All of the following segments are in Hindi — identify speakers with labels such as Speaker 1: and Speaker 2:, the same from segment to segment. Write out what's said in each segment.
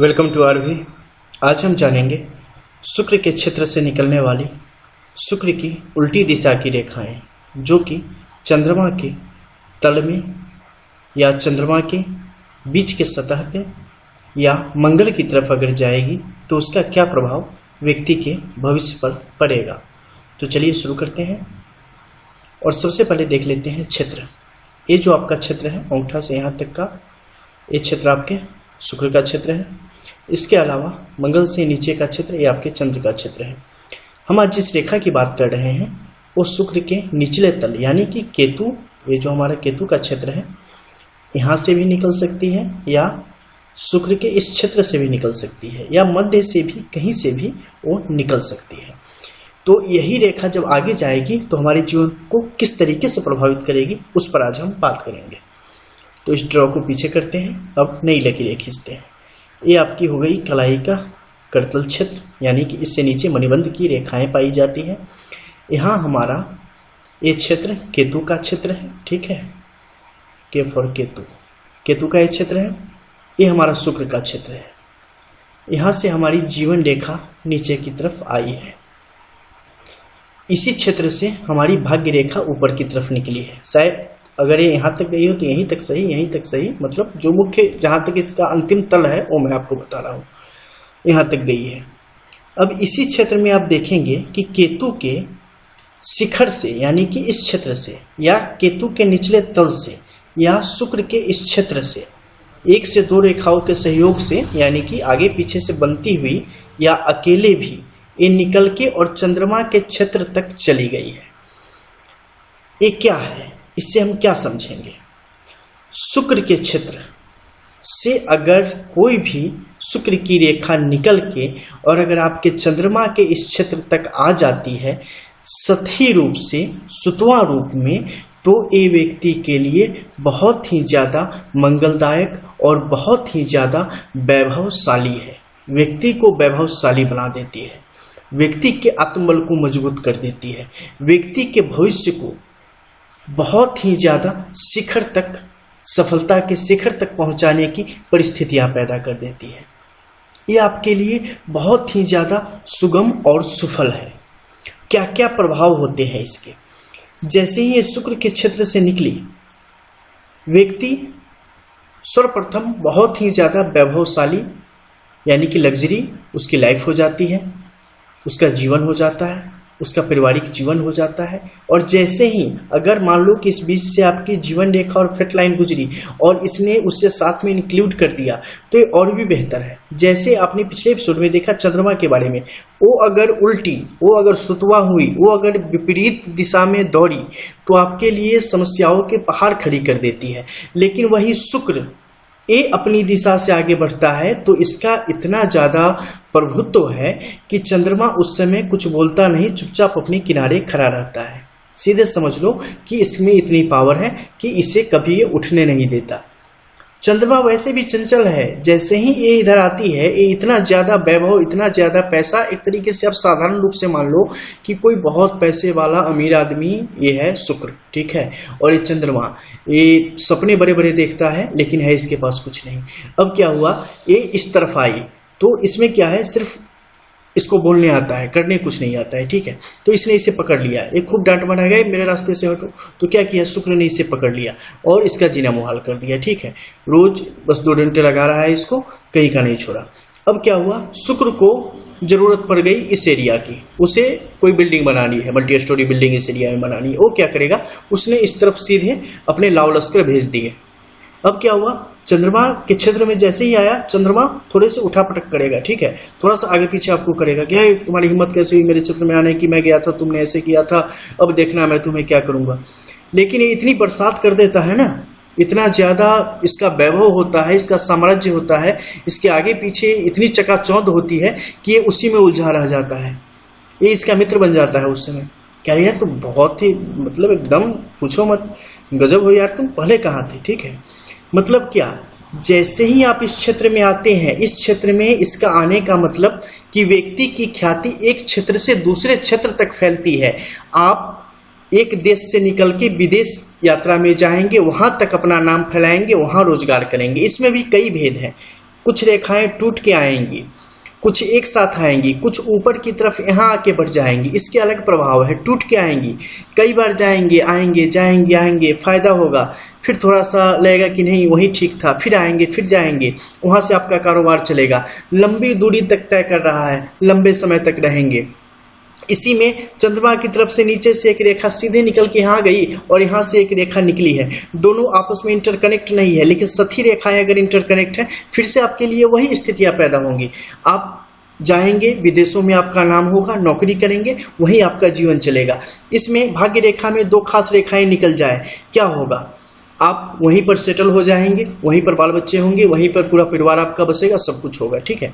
Speaker 1: Welcome to RV. आज हम जानेंगे शुक्र के क्षेत्र से निकलने वाली शुक्र की उल्टी दिशा की रेखाएं, जो कि चंद्रमा के तल में या चंद्रमा के बीच के सतह पे या मंगल की तरफ अगर जाएगी तो उसका क्या प्रभाव व्यक्ति के भविष्य पर पड़ेगा। तो चलिए शुरू करते हैं और सबसे पहले देख लेते हैं क्षेत्र। ये जो आपका क्षेत्र है अंगूठा से यहाँ तक का, ये क्षेत्र आपके शुक्र का क्षेत्र है। इसके अलावा मंगल से नीचे का क्षेत्र ये आपके चंद्र का क्षेत्र है। हम आज जिस रेखा की बात कर रहे हैं वो शुक्र के निचले तल यानी कि केतु, ये जो हमारा केतु का क्षेत्र है यहाँ से भी निकल सकती है या शुक्र के इस क्षेत्र से भी निकल सकती है या मध्य से भी कहीं से भी वो निकल सकती है। तो यही रेखा जब आगे जाएगी तो हमारे जीवन को किस तरीके से प्रभावित करेगी उस पर आज हम बात करेंगे। तो इस ड्रॉ को पीछे करते हैं, अब नई लकीरें खींचते हैं। ये आपकी हो गई कलाई का करतल क्षेत्र, यानी कि इससे नीचे मणिबंध की रेखाएं पाई जाती हैं। यहाँ हमारा ये क्षेत्र केतु का क्षेत्र है, ठीक है, के फॉर केतु, केतु का ये क्षेत्र है। ये हमारा शुक्र का क्षेत्र है। यहाँ से हमारी जीवन रेखा नीचे की तरफ आई है। इसी क्षेत्र से हमारी भाग्य रेखा ऊपर की तरफ निकली है। शायद अगर ये यहाँ तक गई हो तो यहीं तक सही, यहीं तक सही, मतलब जो मुख्य जहाँ तक इसका अंतिम तल है वो मैं आपको बता रहा हूँ, यहाँ तक गई है। अब इसी क्षेत्र में आप देखेंगे कि केतु के शिखर से यानी कि इस क्षेत्र से या केतु के निचले तल से या शुक्र के इस क्षेत्र से एक से दो रेखाओं के सहयोग से यानी कि आगे पीछे से बनती हुई या अकेले भी ये निकल के और चंद्रमा के क्षेत्र तक चली गई है। ये क्या है, इससे हम क्या समझेंगे? शुक्र के क्षेत्र से अगर कोई भी शुक्र की रेखा निकल के और अगर आपके चंद्रमा के इस क्षेत्र तक आ जाती है सतही रूप से, सुतवा रूप में, तो ये व्यक्ति के लिए बहुत ही ज़्यादा मंगलदायक और बहुत ही ज़्यादा वैभवशाली है। व्यक्ति को वैभवशाली बना देती है, व्यक्ति के आत्मबल को मजबूत कर देती है, व्यक्ति के भविष्य को बहुत ही ज़्यादा शिखर तक, सफलता के शिखर तक पहुंचाने की परिस्थितियां पैदा कर देती है। ये आपके लिए बहुत ही ज़्यादा सुगम और सुफल है। क्या क्या प्रभाव होते हैं इसके? जैसे ही ये शुक्र के क्षेत्र से निकली, व्यक्ति सर्वप्रथम बहुत ही ज़्यादा वैभवशाली यानी कि लग्जरी उसकी लाइफ हो जाती है, उसका जीवन हो जाता है, उसका पारिवारिक जीवन हो जाता है। और जैसे ही अगर मान लो कि इस बीच से आपकी जीवन रेखा और फेट लाइन गुजरी और इसने उससे साथ में इंक्लूड कर दिया तो ये और भी बेहतर है। जैसे आपने पिछले एपिसोड में देखा चंद्रमा के बारे में, वो अगर उल्टी, वो अगर सुतवा हुई, वो अगर विपरीत दिशा में दौड़ी तो आपके लिए समस्याओं के पहाड़ खड़ी कर देती है। लेकिन वही शुक्र ये अपनी दिशा से आगे बढ़ता है तो इसका इतना ज़्यादा प्रभुत्व है कि चंद्रमा उस समय कुछ बोलता नहीं, चुपचाप अपने किनारे खड़ा रहता है। सीधे समझ लो कि इसमें इतनी पावर है कि इसे कभी ये उठने नहीं देता। चंद्रमा वैसे भी चंचल है, जैसे ही ये इधर आती है ये इतना ज़्यादा वैभव, इतना ज़्यादा पैसा, एक तरीके से आप साधारण रूप से मान लो कि कोई बहुत पैसे वाला अमीर आदमी ये है शुक्र, ठीक है, और ये चंद्रमा ये सपने बड़े बड़े देखता है लेकिन है इसके पास कुछ नहीं। अब क्या हुआ, ये इस तरफ आई तो इसमें क्या है, सिर्फ इसको बोलने आता है, करने कुछ नहीं आता है, ठीक है। तो इसने इसे पकड़ लिया, ये खूब डांट मारा गया, मेरे रास्ते से हटो। तो क्या किया, शुक्र ने इसे पकड़ लिया और इसका जीना मुहाल कर दिया, ठीक है। रोज बस 2 डंडे लगा रहा है इसको, कहीं का नहीं छोड़ा। अब क्या हुआ, शुक्र को जरूरत पड़ गई इस एरिया की, उसे कोई बिल्डिंग बनानी है, मल्टी स्टोरी बिल्डिंग इस एरिया में बनानी है। वो क्या करेगा, उसने इस तरफ सीधे अपने लाव लश्कर भेज दिए। अब क्या हुआ, चंद्रमा के क्षेत्र में जैसे ही आया, चंद्रमा थोड़े से उठा पटक करेगा, ठीक है, थोड़ा सा आगे पीछे आपको करेगा कि हे तुम्हारी हिम्मत कैसे हुई मेरे क्षेत्र में आने की, मैं गया था, तुमने ऐसे किया था, अब देखना मैं तुम्हें क्या करूंगा। लेकिन ये इतनी बरसात कर देता है ना, इतना ज़्यादा इसका वैभव होता है, इसका साम्राज्य होता है, इसके आगे पीछे इतनी चकाचौंध होती है कि ये उसी में उलझा रह जाता है। ये इसका मित्र बन जाता है उस समय। क्या यार, तो बहुत ही मतलब एकदम पूछो मत, गजब हो यार, तुम पहले कहाँ थे, ठीक है। मतलब क्या, जैसे ही आप इस क्षेत्र में आते हैं, इस क्षेत्र में इसका आने का मतलब कि व्यक्ति की ख्याति एक क्षेत्र से दूसरे क्षेत्र तक फैलती है। आप एक देश से निकल के विदेश यात्रा में जाएंगे, वहां तक अपना नाम फैलाएंगे, वहां रोजगार करेंगे। इसमें भी कई भेद हैं। कुछ रेखाएं टूट के आएंगी, कुछ एक साथ आएंगी, कुछ ऊपर की तरफ यहाँ आके बढ़ जाएंगी, इसके अलग प्रभाव है। टूट के आएंगी, कई बार जाएंगे आएंगे जाएंगे आएंगे, फायदा होगा, फिर थोड़ा सा लगेगा कि नहीं वही ठीक था, फिर आएंगे फिर जाएंगे, वहाँ से आपका कारोबार चलेगा, लंबी दूरी तक तय कर रहा है, लंबे समय तक रहेंगे। इसी में चंद्रमा की तरफ से नीचे से एक रेखा सीधे निकल के यहाँ गई और यहाँ से एक रेखा निकली है, दोनों आपस में इंटरकनेक्ट नहीं है, लेकिन साथी रेखाएं अगर इंटरकनेक्ट है फिर से आपके लिए वही स्थितियां पैदा होंगी। आप जाएंगे, विदेशों में आपका नाम होगा, नौकरी करेंगे, वहीं आपका जीवन चलेगा। इसमें भाग्य रेखा में 2 खास रेखाएं निकल जाए, क्या होगा? आप वहीं पर सेटल हो जाएंगे, वहीं पर बाल बच्चे होंगे, वहीं पर पूरा परिवार आपका बसेगा, सब कुछ होगा, ठीक है।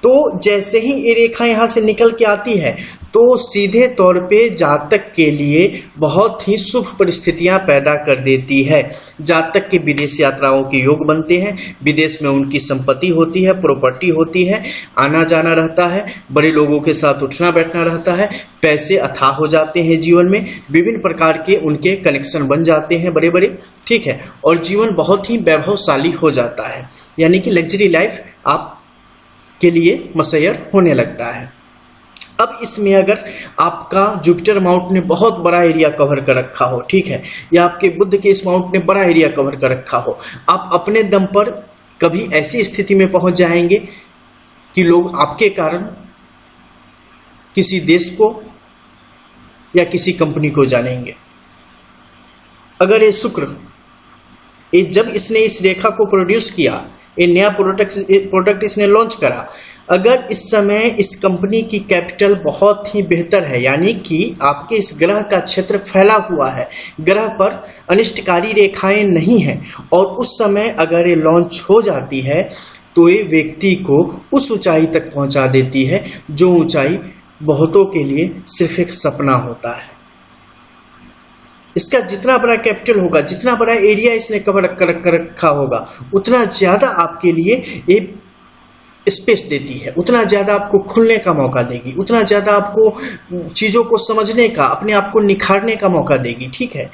Speaker 1: तो जैसे ही ये रेखा यहाँ से निकल के आती है तो सीधे तौर पे जातक के लिए बहुत ही शुभ परिस्थितियां पैदा कर देती है। जातक के विदेश यात्राओं के योग बनते हैं, विदेश में उनकी संपत्ति होती है, प्रॉपर्टी होती है, आना जाना रहता है, बड़े लोगों के साथ उठना बैठना रहता है, पैसे अथाह हो जाते हैं जीवन में, विभिन्न प्रकार के उनके कनेक्शन बन जाते हैं बड़े बड़े, ठीक है, और जीवन बहुत ही वैभवशाली हो जाता है, यानी कि लग्जरी लाइफ आप के लिए मसैयर होने लगता है। अब इसमें अगर आपका जुपिटर माउंट ने बहुत बड़ा एरिया कवर कर रखा हो, ठीक है, या आपके बुध के इस माउंट ने बड़ा एरिया कवर कर रखा हो, आप अपने दम पर कभी ऐसी स्थिति में पहुंच जाएंगे कि लोग आपके कारण किसी देश को या किसी कंपनी को जानेंगे। अगर ये शुक्र जब इसने इस रेखा को प्रोड्यूस किया, ये नया प्रोडक्ट इसने लॉन्च करा, अगर इस समय इस कंपनी की कैपिटल बहुत ही बेहतर है, यानी कि आपके इस ग्रह का क्षेत्र फैला हुआ है, ग्रह पर अनिष्टकारी रेखाएं नहीं हैं, और उस समय अगर ये लॉन्च हो जाती है तो ये व्यक्ति को उस ऊंचाई तक पहुंचा देती है जो ऊंचाई बहुतों के लिए सिर्फ एक सपना होता है। इसका जितना बड़ा कैपिटल होगा, जितना बड़ा एरिया इसने कवर कर रखा होगा, उतना ज़्यादा आपके लिए ये स्पेस देती है, उतना ज़्यादा आपको खुलने का मौका देगी, उतना ज़्यादा आपको चीज़ों को समझने का, अपने आप को निखारने का मौका देगी, ठीक है।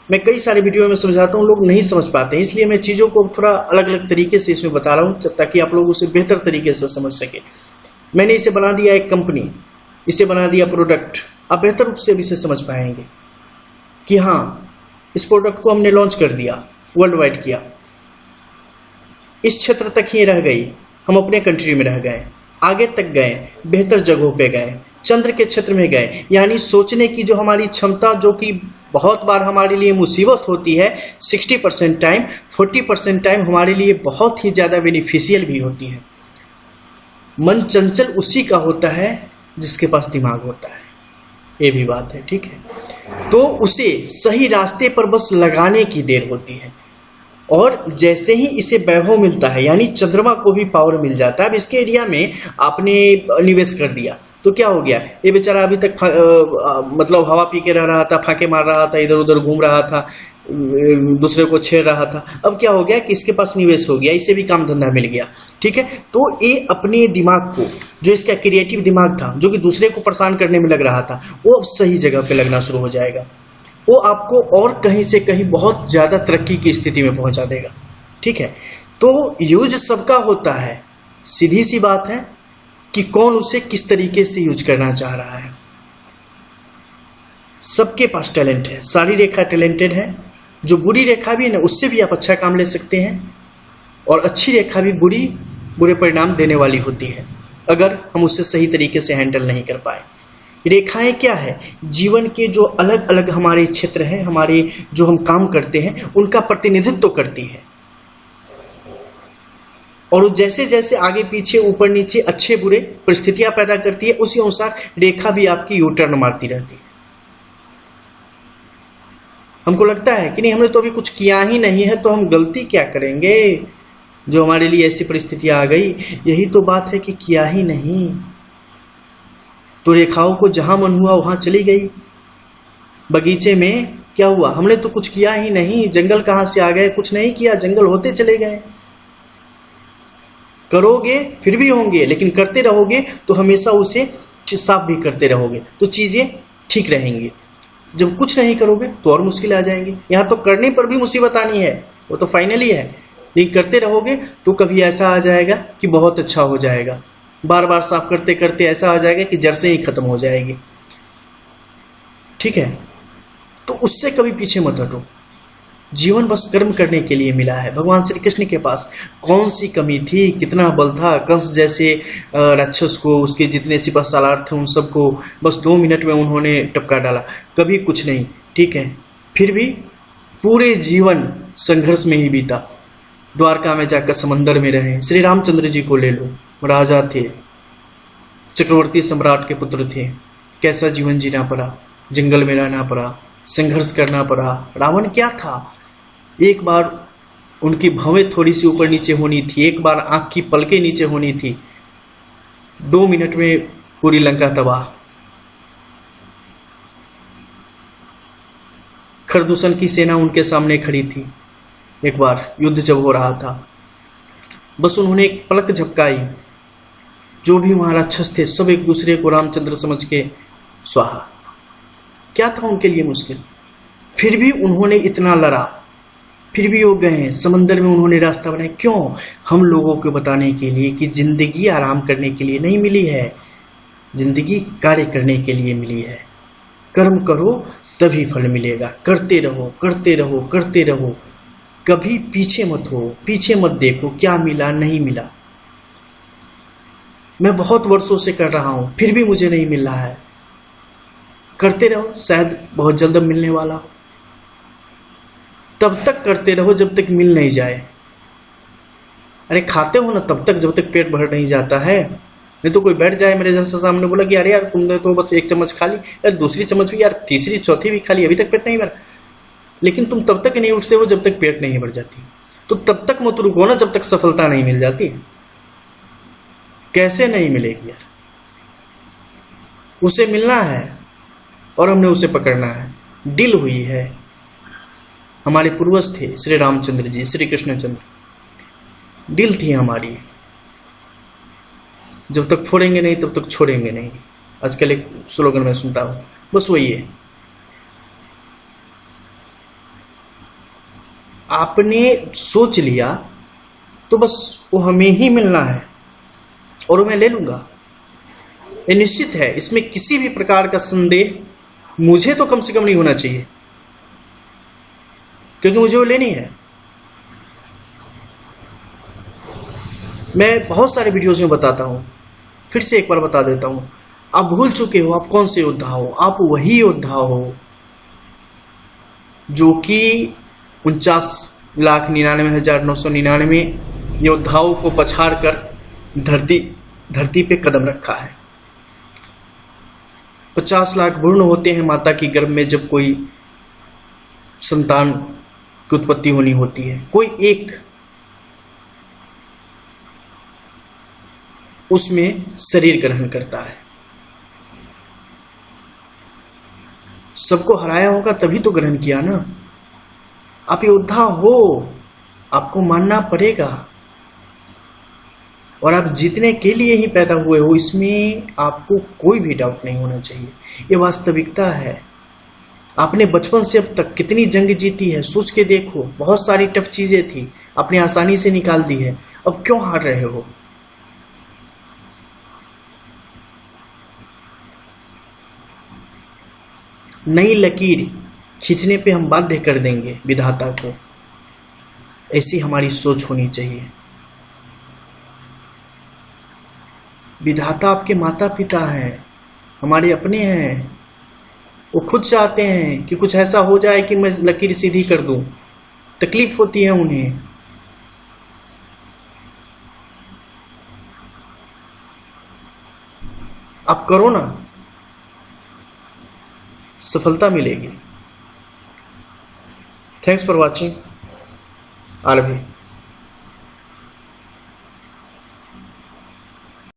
Speaker 1: मैं कई सारे वीडियो में समझाता हूँ, लोग नहीं समझ पाते हैं, इसलिए मैं चीज़ों को थोड़ा अलग अलग तरीके से इसमें बता रहा हूँ ताकि आप लोग उसे बेहतर तरीके से समझ सके। मैंने इसे बना दिया एक कंपनी, इसे बना दिया प्रोडक्ट, आप बेहतर रूप से अब इसे समझ पाएंगे कि हाँ, इस प्रोडक्ट को हमने लॉन्च कर दिया, वर्ल्ड वाइड किया, इस क्षेत्र तक ही रह गई, हम अपने कंट्री में रह गए, आगे तक गए, बेहतर जगहों पे गए, चंद्र के क्षेत्र में गए, यानी सोचने की जो हमारी क्षमता, जो कि बहुत बार हमारे लिए मुसीबत होती है, 60% टाइम, 40% टाइम हमारे लिए बहुत ही ज़्यादा बेनिफिशियल भी होती है। मन चंचल उसी का होता है जिसके पास दिमाग होता है, ये भी बात है, ठीक है। तो उसे सही रास्ते पर बस लगाने की देर होती है, और जैसे ही इसे वैभव मिलता है, यानी चंद्रमा को भी पावर मिल जाता है। अब इसके एरिया में आपने निवेश कर दिया तो क्या हो गया, ये बेचारा अभी तक मतलब हवा पी के रह रहा था, फाके मार रहा था, इधर उधर घूम रहा था, दूसरे को छेड़ रहा था। अब क्या हो गया कि इसके पास निवेश हो गया, इसे भी काम धंधा मिल गया, ठीक है। तो ये अपने दिमाग को, जो इसका क्रिएटिव दिमाग था, जो कि दूसरे को परेशान करने में लग रहा था, वो अब सही जगह पे लगना शुरू हो जाएगा, वो आपको और कहीं से कहीं बहुत ज़्यादा तरक्की की स्थिति में पहुंचा देगा, ठीक है। तो यूज सबका होता है, सीधी सी बात है कि कौन उसे किस तरीके से यूज करना चाह रहा है। सबके पास टैलेंट है, सारी रेखा टैलेंटेड है, जो बुरी रेखा भी है ना, उससे भी आप अच्छा काम ले सकते हैं, और अच्छी रेखा भी बुरे परिणाम देने वाली होती है अगर हम उसे सही तरीके से हैंडल नहीं कर पाए। रेखाएं क्या है, जीवन के जो अलग अलग हमारे क्षेत्र हैं, हमारे जो हम काम करते हैं, उनका प्रतिनिधित्व करती है, और जैसे जैसे आगे पीछे ऊपर नीचे अच्छे बुरे परिस्थितियां पैदा करती है, उसी अनुसार रेखा भी आपकी यू टर्न मारती रहती है। हमको लगता है कि नहीं, हमने तो अभी कुछ किया ही नहीं है, तो हम गलती क्या करेंगे, जो हमारे लिए ऐसी परिस्थितियां आ गई। यही तो बात है कि किया ही नहीं, तो रेखाओं को जहां मन हुआ वहां चली गई। बगीचे में क्या हुआ, हमने तो कुछ किया ही नहीं, जंगल कहां से आ गए, कुछ नहीं किया, जंगल होते चले गए। करोगे फिर भी होंगे, लेकिन करते रहोगे तो हमेशा उसे साफ भी करते रहोगे, तो चीजें ठीक रहेंगी। जब कुछ नहीं करोगे तो और मुश्किल आ जाएंगी। यहाँ तो करने पर भी मुसीबत आनी है, वो तो फाइनली है, लेकिन करते रहोगे तो कभी ऐसा आ जाएगा कि बहुत अच्छा हो जाएगा, बार बार साफ करते करते ऐसा आ जाएगा कि जड़ से ही खत्म हो जाएगी। ठीक है, तो उससे कभी पीछे मत हटो। जीवन बस कर्म करने के लिए मिला है। भगवान श्री कृष्ण के पास कौन सी कमी थी, कितना बल था। कंस जैसे राक्षस को, उसके जितने सिपह सालार थे, उन सबको बस 2 मिनट में उन्होंने टपका डाला, कभी कुछ नहीं। ठीक है, फिर भी पूरे जीवन संघर्ष में ही बीता। द्वारका में जाकर समंदर में रहे। श्री रामचंद्र जी को ले लो, राजा थे, चक्रवर्ती सम्राट के पुत्र थे, कैसा जीवन जीना पड़ा, जंगल में रहना पड़ा, संघर्ष करना पड़ा। रावण क्या था, एक बार उनकी भवें थोड़ी सी ऊपर नीचे होनी थी, एक बार आंख की पलकें नीचे होनी थी, 2 मिनट में पूरी लंका तबाह। खरदूषण की सेना उनके सामने खड़ी थी, एक बार युद्ध जब हो रहा था, बस उन्होंने एक पलक झपकाई, जो भी वहां राक्षस थे सब एक दूसरे को रामचंद्र समझ के स्वाहा। क्या था उनके लिए मुश्किल, फिर भी उन्होंने इतना लड़ा, फिर भी वो गए समंदर में, उन्होंने रास्ता बनाया। क्यों? हम लोगों को बताने के लिए कि जिंदगी आराम करने के लिए नहीं मिली है, जिंदगी कार्य करने के लिए मिली है। कर्म करो तभी फल मिलेगा। करते रहो, करते रहो, करते रहो, कभी पीछे मत हो, पीछे मत देखो क्या मिला नहीं मिला। मैं बहुत वर्षों से कर रहा हूं, फिर भी मुझे नहीं मिल रहा है। करते रहो, शायद बहुत जल्द मिलने वाला हो। तब तक करते रहो जब तक मिल नहीं जाए। अरे खाते हो ना तब तक जब तक पेट भर नहीं जाता है। नहीं तो कोई बैठ जाए मेरे जैसे सामने, बोला कि अरे यार तुमने तो बस 1 चम्मच खा ली, यार दूसरी चम्मच भी, यार तीसरी चौथी भी खा ली, अभी तक पेट नहीं भरा। लेकिन तुम तब तक नहीं उठते हो जब तक पेट नहीं भर जाती। तो तब तक मत रुको ना जब तक सफलता नहीं मिल जाती। कैसे नहीं मिलेगी यार, उसे मिलना है और हमने उसे पकड़ना है। डील हुई है। हमारे पूर्वज थे श्री रामचंद्र जी, श्री कृष्णचंद्र, डील थी हमारी। जब तक फोड़ेंगे नहीं तब तक छोड़ेंगे नहीं। आजकल एक स्लोगन में सुनता हूं, बस वही है। आपने सोच लिया तो बस वो हमें ही मिलना है और वो मैं ले लूंगा, ये निश्चित है। इसमें किसी भी प्रकार का संदेह मुझे तो कम से कम नहीं होना चाहिए, क्योंकि मुझे वो लेनी है। मैं बहुत सारे वीडियोस में बताता हूं, फिर से एक बार बता देता हूं। आप भूल चुके हो आप कौन से योद्धा हो। आप वही योद्धा हो जो कि 49,99,999 योद्धाओं को पछाड़ कर धरती पे कदम रखा है। 50 लाख भ्रूण होते हैं माता की गर्भ में जब कोई संतान की उत्पत्ति होनी होती है। कोई एक उसमें शरीर ग्रहण करता है। सबको हराया होगा तभी तो ग्रहण किया ना। आप योद्धा हो, आपको मानना पड़ेगा, और आप जीतने के लिए ही पैदा हुए हो, इसमें आपको कोई भी डाउट नहीं होना चाहिए। ये वास्तविकता है। आपने बचपन से अब तक कितनी जंग जीती है, सोच के देखो। बहुत सारी टफ चीजें थी, आपने आसानी से निकाल दी है। अब क्यों हार रहे हो? नई लकीर खींचने पे हम बाध्य कर देंगे विधाता को, ऐसी हमारी सोच होनी चाहिए। विधाता आपके माता पिता हैं, हमारे अपने हैं। वो खुद चाहते हैं कि कुछ ऐसा हो जाए कि मैं लकीर सीधी कर दूं। तकलीफ होती है उन्हें। आप करो ना, सफलता मिलेगी। Thanks for watching. आरबी।